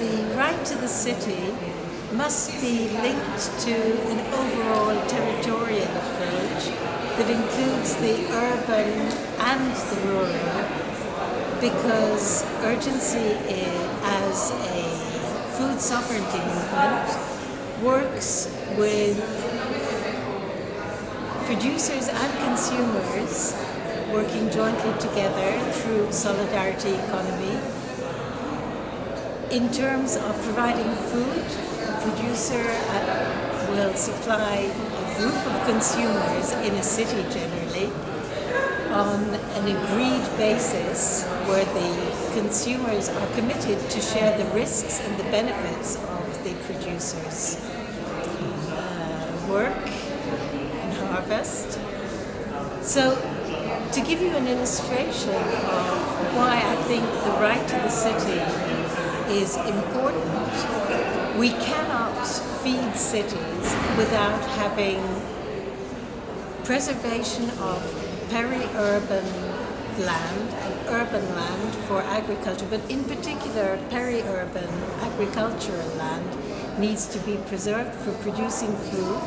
the right to the city must be linked to an overall territorial approach that includes the urban and the rural, because urgency as a food sovereignty movement works with producers and consumers working jointly together through solidarity economy. In terms of providing food, a producer will supply a group of consumers in a city generally on an agreed basis where the consumers are committed to share the risks and the benefits of the producer's work and harvest. So, to give you an illustration of why I think the right to the city is important, we cannot feed cities without having preservation of peri-urban land and urban land for agriculture, but in particular peri-urban agricultural land needs to be preserved for producing food.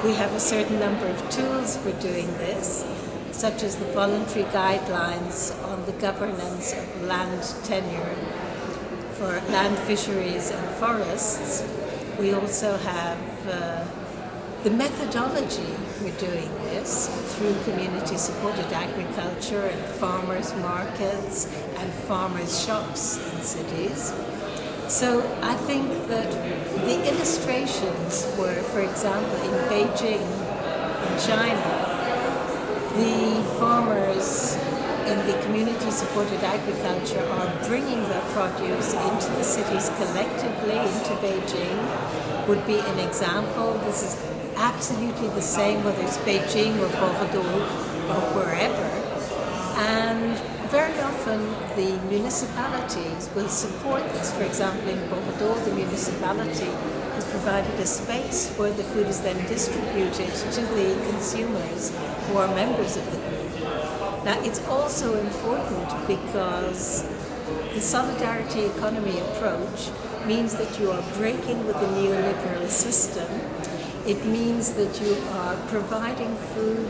We have a certain number of tools for doing this, such as the voluntary guidelines on the governance of land tenure for land fisheries and forests. We also have the methodology for doing this through community-supported agriculture and farmers' markets and farmers' shops in cities. So I think that the illustrations were, for example, in Beijing, in China, the farmers in the community-supported agriculture are bringing their produce into the cities collectively, into Beijing, would be an example. This is absolutely the same whether it's Beijing or Bordeaux or wherever. And very often the municipalities will support this. For example, in Bordeaux, the municipality has provided a space where the food is then distributed to the consumers who are members of the group. Now, it's also important because the solidarity economy approach means that you are breaking with the neoliberal system. It means that you are providing food.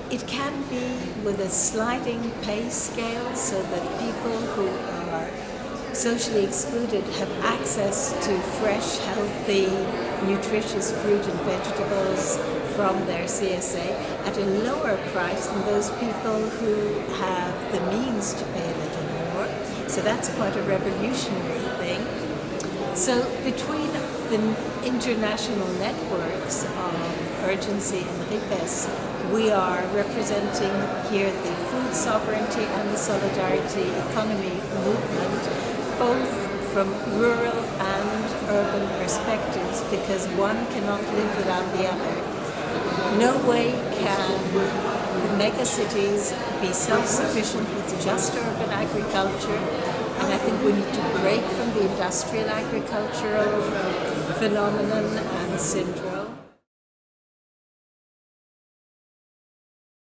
It can be with a sliding pay scale so that people who are socially excluded have access to fresh, healthy, nutritious fruit and vegetables from their CSA at a lower price than those people who have the means to pay a little more. So that's quite a revolutionary thing. So between the international networks of urgency and RIPES, we are representing here the food sovereignty and the solidarity economy movement, both from rural and urban perspectives, because one cannot live without the other. No way can the megacities be self-sufficient with just urban agriculture, and I think we need to break from the industrial agricultural phenomenon and syndrome.